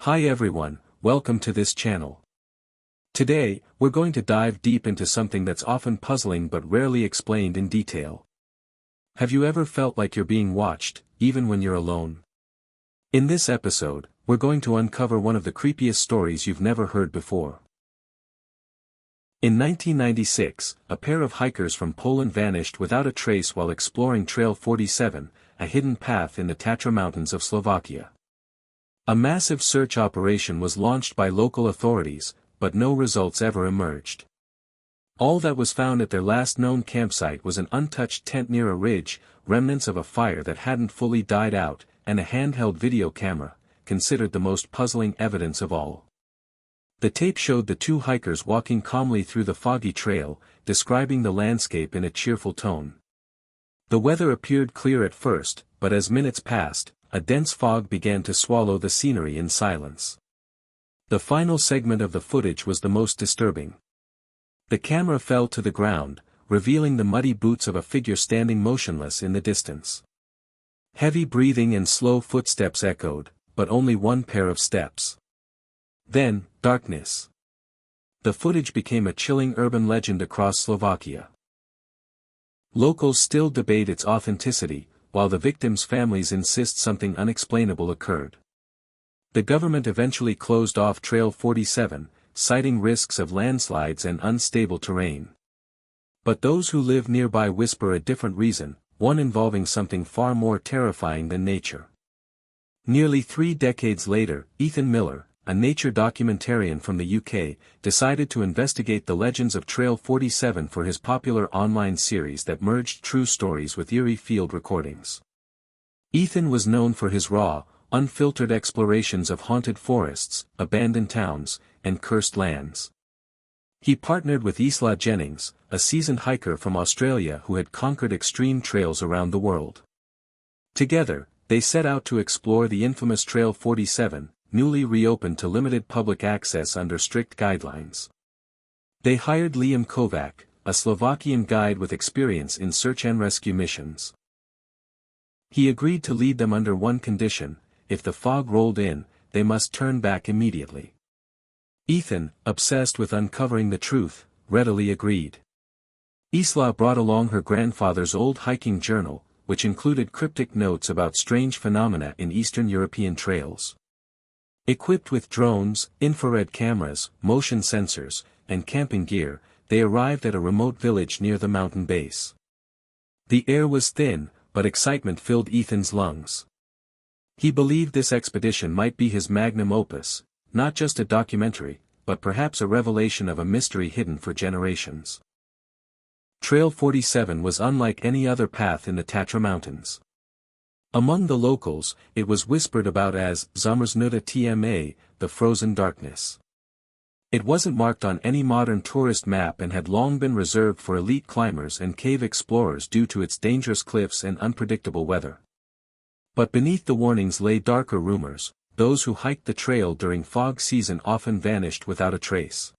Hi everyone, welcome to this channel. Today, we're going to dive deep into something that's often puzzling but rarely explained in detail. Have you ever felt like you're being watched, even when you're alone? In this episode, we're going to uncover one of the creepiest stories you've never heard before. In 1996, a pair of hikers from Poland vanished without a trace while exploring Trail 47, a hidden path in the Tatra Mountains of Slovakia. A massive search operation was launched by local authorities, but no results ever emerged. All that was found at their last known campsite was an untouched tent near a ridge, remnants of a fire that hadn't fully died out, and a handheld video camera, considered the most puzzling evidence of all. The tape showed the two hikers walking calmly through the foggy trail, describing the landscape in a cheerful tone. The weather appeared clear at first, but as minutes passed, a dense fog began to swallow the scenery in silence. The final segment of the footage was the most disturbing. The camera fell to the ground, revealing the muddy boots of a figure standing motionless in the distance. Heavy breathing and slow footsteps echoed, but only one pair of steps. Then, darkness. The footage became a chilling urban legend across Slovakia. Locals still debate its authenticity, while the victims' families insist something unexplainable occurred. The government eventually closed off Trail 47, citing risks of landslides and unstable terrain. But those who live nearby whisper a different reason, one involving something far more terrifying than nature. Nearly 3 decades later, Ethan Miller, a nature documentarian from the UK, decided to investigate the legends of Trail 47 for his popular online series that merged true stories with eerie field recordings. Ethan was known for his raw, unfiltered explorations of haunted forests, abandoned towns, and cursed lands. He partnered with Isla, a seasoned hiker from Australia who had conquered extreme trails around the world. Together, they set out to explore the infamous Trail 47, newly reopened to limited public access under strict guidelines. They hired Liam Kovac, a Slovakian guide with experience in search and rescue missions. He agreed to lead them under one condition: if the fog rolled in, they must turn back immediately. Ethan, obsessed with uncovering the truth, readily agreed. Isla brought along her grandfather's old hiking journal, which included cryptic notes about strange phenomena in Eastern European trails. Equipped with drones, infrared cameras, motion sensors, and camping gear, they arrived at a remote village near the mountain base. The air was thin, but excitement filled Ethan's lungs. He believed this expedition might be his magnum opus, not just a documentary, but perhaps a revelation of a mystery hidden for generations. Trail 47 was unlike any other path in the Tatra Mountains. Among the locals, it was whispered about as Zamrznuta Tma, the frozen darkness. It wasn't marked on any modern tourist map and had long been reserved for elite climbers and cave explorers due to its dangerous cliffs and unpredictable weather. But beneath the warnings lay darker rumors. Those who hiked the trail during fog season often vanished without a trace.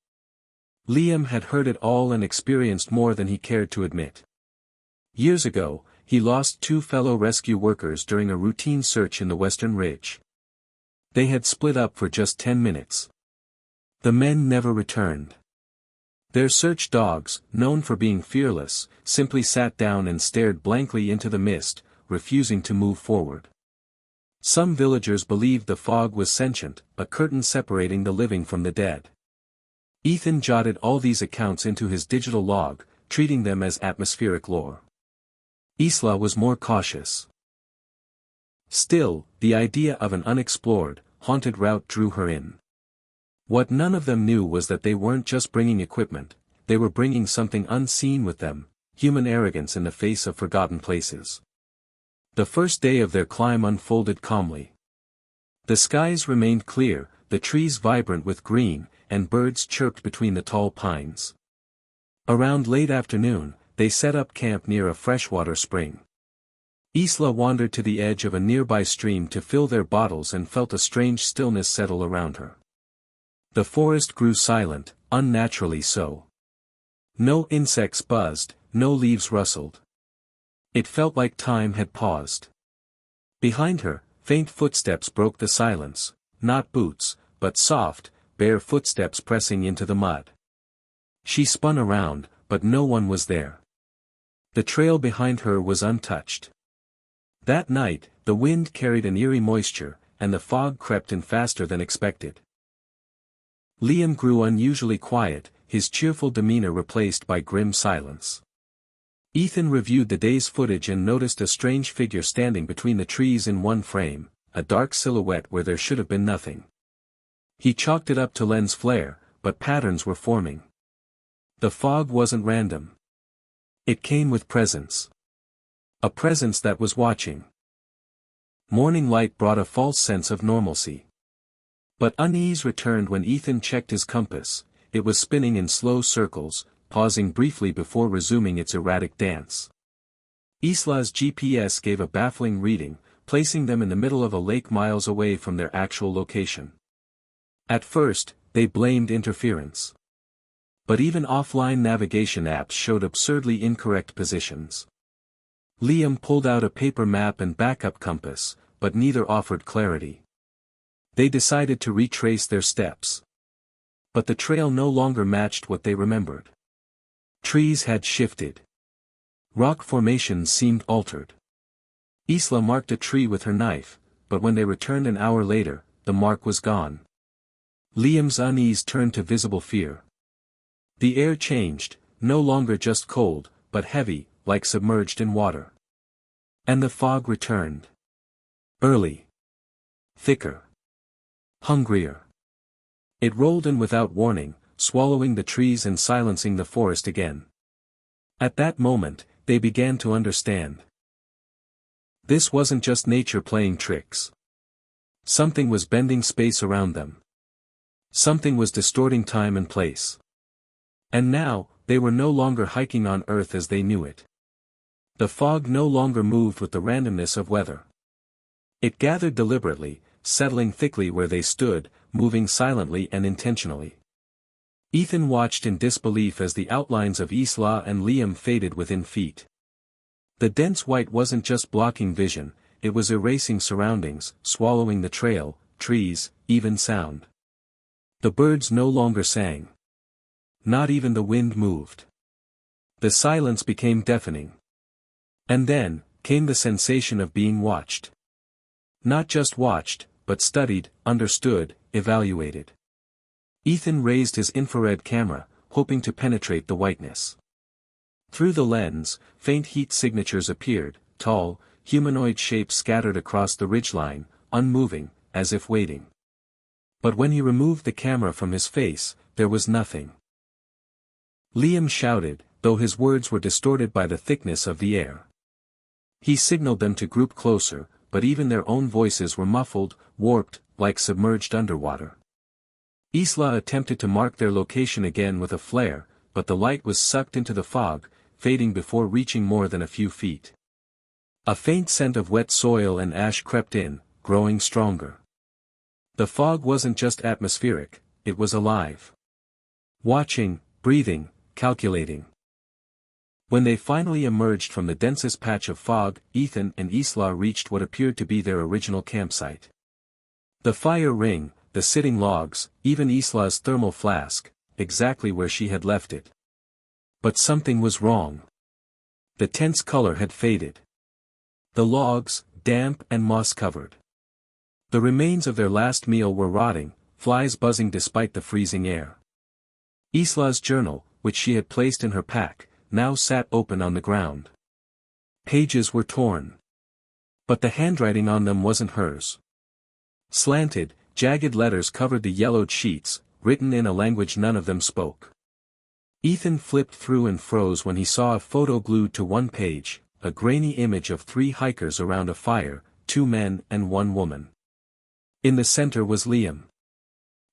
Liam had heard it all and experienced more than he cared to admit. Years ago, he lost 2 fellow rescue workers during a routine search in the Western Ridge. They had split up for just 10 minutes. The men never returned. Their search dogs, known for being fearless, simply sat down and stared blankly into the mist, refusing to move forward. Some villagers believed the fog was sentient, a curtain separating the living from the dead. Ethan jotted all these accounts into his digital log, treating them as atmospheric lore. Isla was more cautious. Still, the idea of an unexplored, haunted route drew her in. What none of them knew was that they weren't just bringing equipment, they were bringing something unseen with them: human arrogance in the face of forgotten places. The first day of their climb unfolded calmly. The skies remained clear, the trees vibrant with green, and birds chirped between the tall pines. Around late afternoon, they set up camp near a freshwater spring. Isla wandered to the edge of a nearby stream to fill their bottles and felt a strange stillness settle around her. The forest grew silent, unnaturally so. No insects buzzed, no leaves rustled. It felt like time had paused. Behind her, faint footsteps broke the silence, not boots, but soft, bare footsteps pressing into the mud. She spun around, but no one was there. The trail behind her was untouched. That night, the wind carried an eerie moisture, and the fog crept in faster than expected. Liam grew unusually quiet, his cheerful demeanor replaced by grim silence. Ethan reviewed the day's footage and noticed a strange figure standing between the trees in one frame, a dark silhouette where there should have been nothing. He chalked it up to lens flare, but patterns were forming. The fog wasn't random. It came with presence. A presence that was watching. Morning light brought a false sense of normalcy. But unease returned when Ethan checked his compass. It was spinning in slow circles, pausing briefly before resuming its erratic dance. Isla's GPS gave a baffling reading, placing them in the middle of a lake miles away from their actual location. At first, they blamed interference. But even offline navigation apps showed absurdly incorrect positions. Liam pulled out a paper map and backup compass, but neither offered clarity. They decided to retrace their steps. But the trail no longer matched what they remembered. Trees had shifted. Rock formations seemed altered. Isla marked a tree with her knife, but when they returned an hour later, the mark was gone. Liam's unease turned to visible fear. The air changed, no longer just cold, but heavy, like submerged in water. And the fog returned. Early. Thicker. Hungrier. It rolled in without warning, swallowing the trees and silencing the forest again. At that moment, they began to understand. This wasn't just nature playing tricks. Something was bending space around them. Something was distorting time and place. And now, they were no longer hiking on Earth as they knew it. The fog no longer moved with the randomness of weather. It gathered deliberately, settling thickly where they stood, moving silently and intentionally. Ethan watched in disbelief as the outlines of Isla and Liam faded within feet. The dense white wasn't just blocking vision, it was erasing surroundings, swallowing the trail, trees, even sound. The birds no longer sang. Not even the wind moved. The silence became deafening. And then, came the sensation of being watched. Not just watched, but studied, understood, evaluated. Ethan raised his infrared camera, hoping to penetrate the whiteness. Through the lens, faint heat signatures appeared, tall, humanoid shapes scattered across the ridgeline, unmoving, as if waiting. But when he removed the camera from his face, there was nothing. Liam shouted, though his words were distorted by the thickness of the air. He signaled them to group closer, but even their own voices were muffled, warped, like submerged underwater. Isla attempted to mark their location again with a flare, but the light was sucked into the fog, fading before reaching more than a few feet. A faint scent of wet soil and ash crept in, growing stronger. The fog wasn't just atmospheric, it was alive. Watching, breathing, calculating. When they finally emerged from the densest patch of fog, Ethan and Isla reached what appeared to be their original campsite. The fire ring, the sitting logs, even Isla's thermal flask, exactly where she had left it. But something was wrong. The tense color had faded. The logs, damp and moss-covered. The remains of their last meal were rotting, flies buzzing despite the freezing air. Isla's journal, which she had placed in her pack, now sat open on the ground. Pages were torn. But the handwriting on them wasn't hers. Slanted, jagged letters covered the yellowed sheets, written in a language none of them spoke. Ethan flipped through and froze when he saw a photo glued to one page, a grainy image of 3 hikers around a fire, 2 men and 1 woman. In the center was Liam.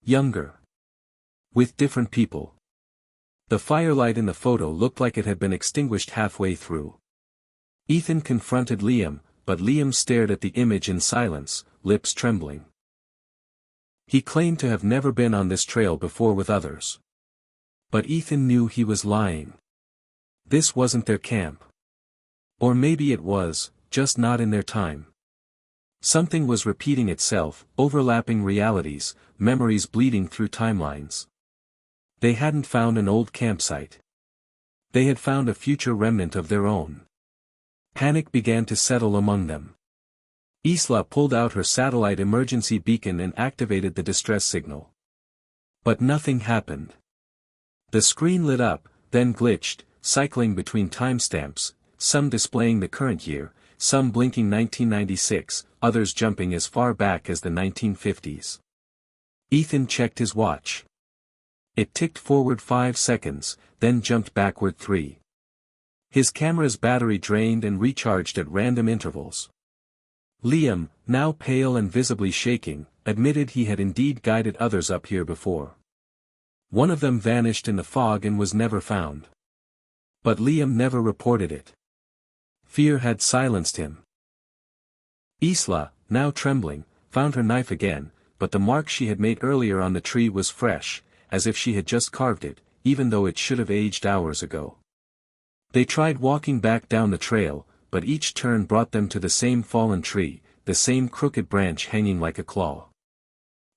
Younger. With different people. The firelight in the photo looked like it had been extinguished halfway through. Ethan confronted Liam, but Liam stared at the image in silence, lips trembling. He claimed to have never been on this trail before with others. But Ethan knew he was lying. This wasn't their camp. Or maybe it was, just not in their time. Something was repeating itself, overlapping realities, memories bleeding through timelines. They hadn't found an old campsite. They had found a future remnant of their own. Panic began to settle among them. Isla pulled out her satellite emergency beacon and activated the distress signal. But nothing happened. The screen lit up, then glitched, cycling between timestamps, some displaying the current year, some blinking 1996, others jumping as far back as the 1950s. Ethan checked his watch. It ticked forward 5 seconds, then jumped backward 3. His camera's battery drained and recharged at random intervals. Liam, now pale and visibly shaking, admitted he had indeed guided others up here before. One of them vanished in the fog and was never found. But Liam never reported it. Fear had silenced him. Isla, now trembling, found her knife again, but the mark she had made earlier on the tree was fresh, as if she had just carved it, even though it should have aged hours ago. They tried walking back down the trail, but each turn brought them to the same fallen tree, the same crooked branch hanging like a claw.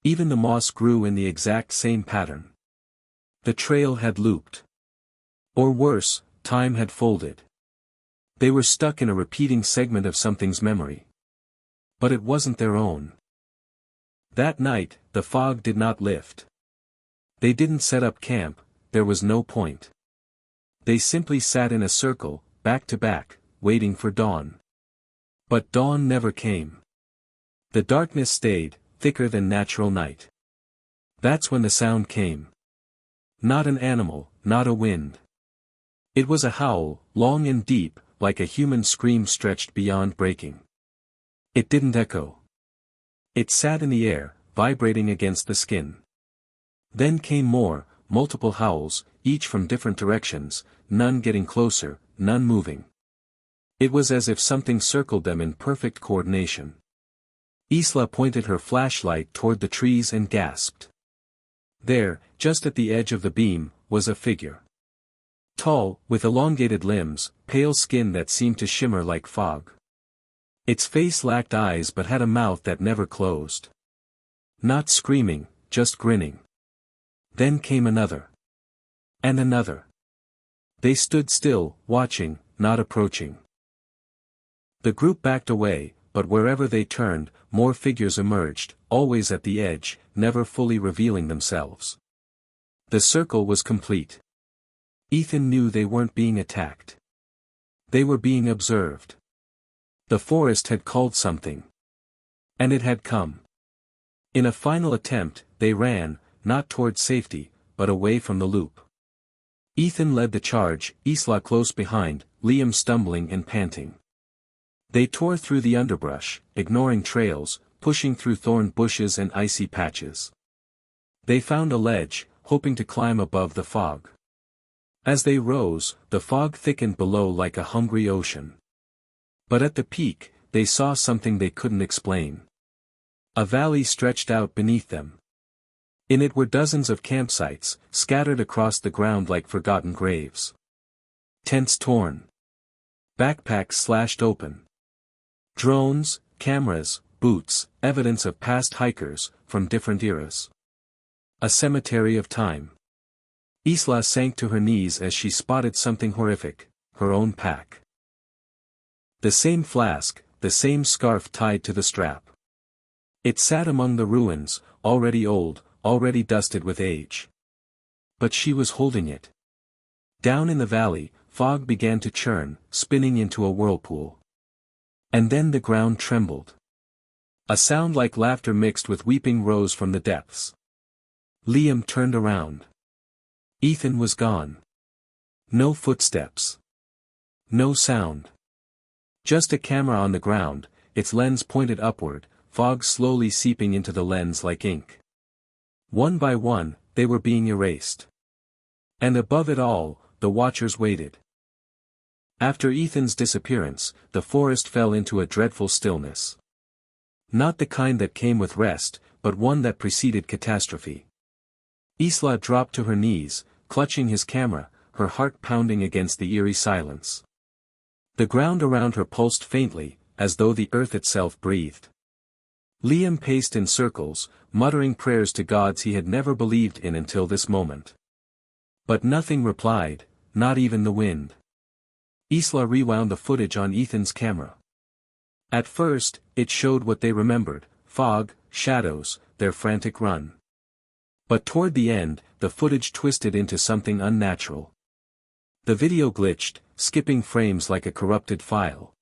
Even the moss grew in the exact same pattern. The trail had looped. Or worse, time had folded. They were stuck in a repeating segment of something's memory. But it wasn't their own. That night, the fog did not lift. They didn't set up camp, there was no point. They simply sat in a circle, back to back, waiting for dawn. But dawn never came. The darkness stayed, thicker than natural night. That's when the sound came. Not an animal, not a wind. It was a howl, long and deep, like a human scream stretched beyond breaking. It didn't echo. It sat in the air, vibrating against the skin. Then came more, multiple howls, each from different directions, none getting closer, none moving. It was as if something circled them in perfect coordination. Isla pointed her flashlight toward the trees and gasped. There, just at the edge of the beam, was a figure. Tall, with elongated limbs, pale skin that seemed to shimmer like fog. Its face lacked eyes but had a mouth that never closed. Not screaming, just grinning. Then came another. And another. They stood still, watching, not approaching. The group backed away, but wherever they turned, more figures emerged, always at the edge, never fully revealing themselves. The circle was complete. Ethan knew they weren't being attacked. They were being observed. The forest had called something. And it had come. In a final attempt, they ran, not toward safety, but away from the loop. Ethan led the charge, Isla close behind, Liam stumbling and panting. They tore through the underbrush, ignoring trails, pushing through thorn bushes and icy patches. They found a ledge, hoping to climb above the fog. As they rose, the fog thickened below like a hungry ocean. But at the peak, they saw something they couldn't explain. A valley stretched out beneath them. In it were dozens of campsites, scattered across the ground like forgotten graves. Tents torn. Backpacks slashed open. Drones, cameras, boots, evidence of past hikers, from different eras. A cemetery of time. Isla sank to her knees as she spotted something horrific, her own pack. The same flask, the same scarf tied to the strap. It sat among the ruins, already old, already dusted with age. But she was holding it. Down in the valley, fog began to churn, spinning into a whirlpool. And then the ground trembled. A sound like laughter mixed with weeping rose from the depths. Liam turned around. Ethan was gone. No footsteps. No sound. Just a camera on the ground, its lens pointed upward, fog slowly seeping into the lens like ink. One by one, they were being erased. And above it all, the watchers waited. After Ethan's disappearance, the forest fell into a dreadful stillness. Not the kind that came with rest, but one that preceded catastrophe. Isla dropped to her knees, clutching his camera, her heart pounding against the eerie silence. The ground around her pulsed faintly, as though the earth itself breathed. Liam paced in circles, muttering prayers to gods he had never believed in until this moment. But nothing replied, not even the wind. Isla rewound the footage on Ethan's camera. At first, it showed what they remembered: fog, shadows, their frantic run. But toward the end, the footage twisted into something unnatural. The video glitched, skipping frames like a corrupted file.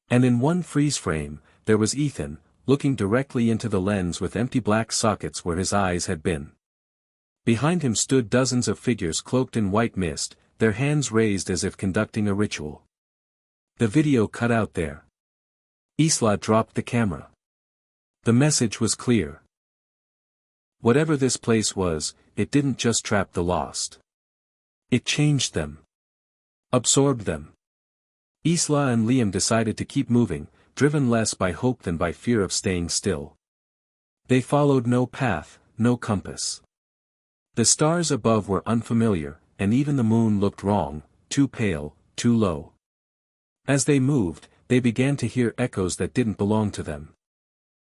And in one freeze frame, there was Ethan, looking directly into the lens with empty black sockets where his eyes had been. Behind him stood dozens of figures cloaked in white mist, their hands raised as if conducting a ritual. The video cut out there. Isla dropped the camera. The message was clear. Whatever this place was, it didn't just trap the lost. It changed them. Absorbed them. Isla and Liam decided to keep moving, driven less by hope than by fear of staying still. They followed no path, no compass. The stars above were unfamiliar, and even the moon looked wrong, too pale, too low. As they moved, they began to hear echoes that didn't belong to them.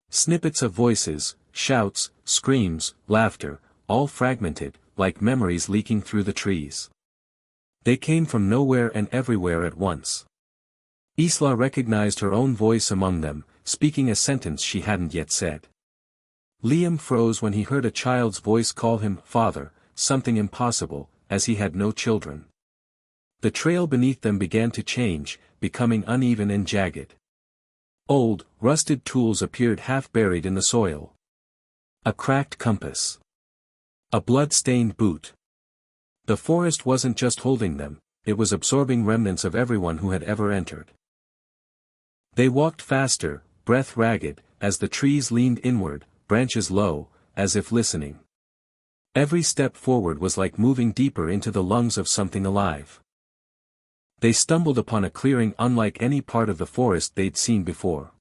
Snippets of voices, shouts, screams, laughter, all fragmented, like memories leaking through the trees. They came from nowhere and everywhere at once. Isla recognized her own voice among them, speaking a sentence she hadn't yet said. Liam froze when he heard a child's voice call him father, something impossible, as he had no children. The trail beneath them began to change, becoming uneven and jagged. Old, rusted tools appeared half buried in the soil. A cracked compass. A blood-stained boot. The forest wasn't just holding them, it was absorbing remnants of everyone who had ever entered. They walked faster, breath ragged, as the trees leaned inward, branches low, as if listening. Every step forward was like moving deeper into the lungs of something alive. They stumbled upon a clearing unlike any part of the forest they'd seen before.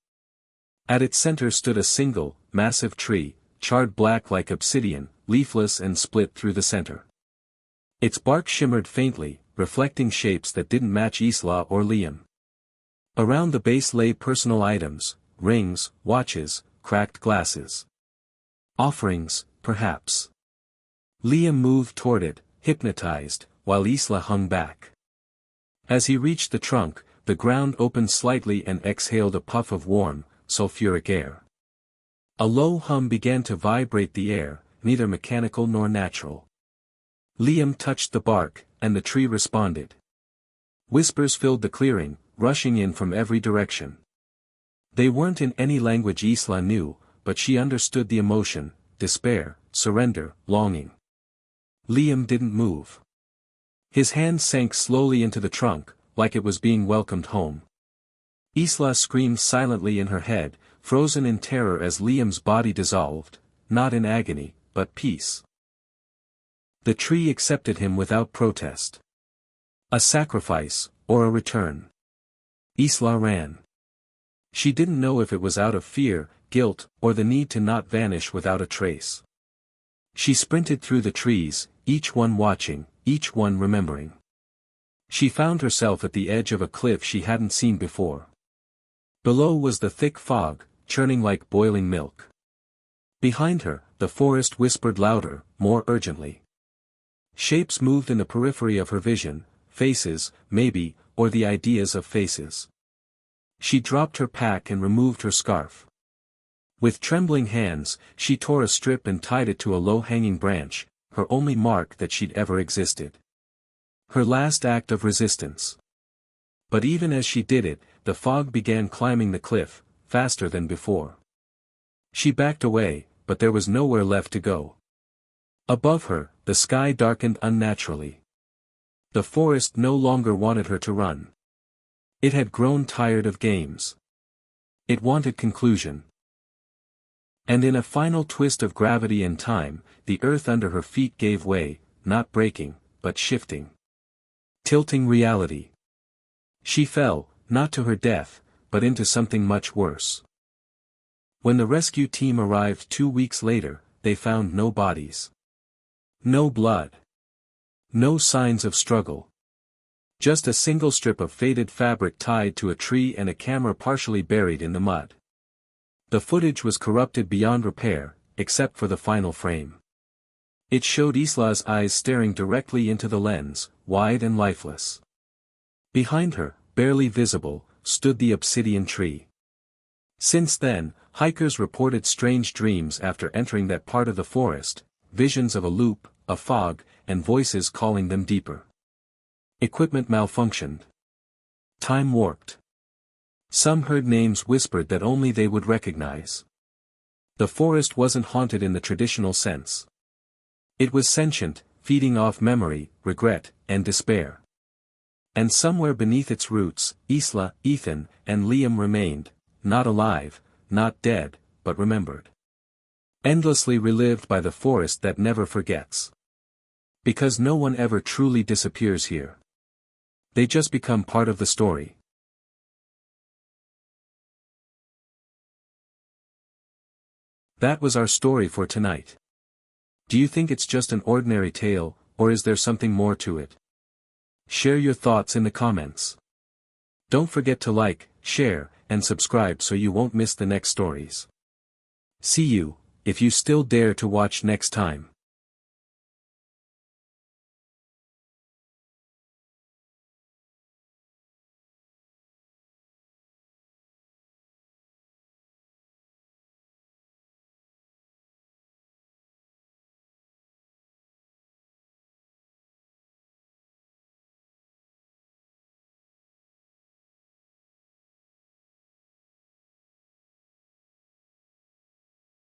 At its center stood a single, massive tree, charred black like obsidian, leafless and split through the center. Its bark shimmered faintly, reflecting shapes that didn't match Isla or Liam. Around the base lay personal items, rings, watches, cracked glasses. Offerings, perhaps. Liam moved toward it, hypnotized, while Isla hung back. As he reached the trunk, the ground opened slightly and exhaled a puff of warm, sulfuric air. A low hum began to vibrate the air, neither mechanical nor natural. Liam touched the bark, and the tree responded. Whispers filled the clearing, rushing in from every direction. They weren't in any language Isla knew, but she understood the emotion: despair, surrender, longing. Liam didn't move. His hand sank slowly into the trunk, like it was being welcomed home. Isla screamed silently in her head, frozen in terror as Liam's body dissolved, not in agony, but peace. The tree accepted him without protest. A sacrifice, or a return. Isla ran. She didn't know if it was out of fear, guilt, or the need to not vanish without a trace. She sprinted through the trees, each one watching, each one remembering. She found herself at the edge of a cliff she hadn't seen before. Below was the thick fog, churning like boiling milk. Behind her, the forest whispered louder, more urgently. Shapes moved in the periphery of her vision, faces, maybe, or the ideas of faces. She dropped her pack and removed her scarf. With trembling hands, she tore a strip and tied it to a low-hanging branch, her only mark that she'd ever existed. Her last act of resistance. But even as she did it, the fog began climbing the cliff, faster than before. She backed away, but there was nowhere left to go. Above her, the sky darkened unnaturally. The forest no longer wanted her to run. It had grown tired of games. It wanted conclusion. And in a final twist of gravity and time, the earth under her feet gave way, not breaking, but shifting. Tilting reality. She fell, not to her death, but into something much worse. When the rescue team arrived 2 weeks later, they found no bodies. No blood. No signs of struggle. Just a single strip of faded fabric tied to a tree and a camera partially buried in the mud. The footage was corrupted beyond repair, except for the final frame. It showed Isla's eyes staring directly into the lens, wide and lifeless. Behind her, barely visible, stood the obsidian tree. Since then, hikers reported strange dreams after entering that part of the forest, visions of a loop, a fog, and voices calling them deeper. Equipment malfunctioned. Time warped. Some heard names whispered that only they would recognize. The forest wasn't haunted in the traditional sense. It was sentient, feeding off memory, regret, and despair. And somewhere beneath its roots, Isla, Ethan, and Liam remained, not alive, not dead, but remembered. Endlessly relived by the forest that never forgets. Because no one ever truly disappears here. They just become part of the story. That was our story for tonight. Do you think it's just an ordinary tale, or is there something more to it? Share your thoughts in the comments. Don't forget to like, share, and subscribe so you won't miss the next stories. See you, if you still dare to watch next time.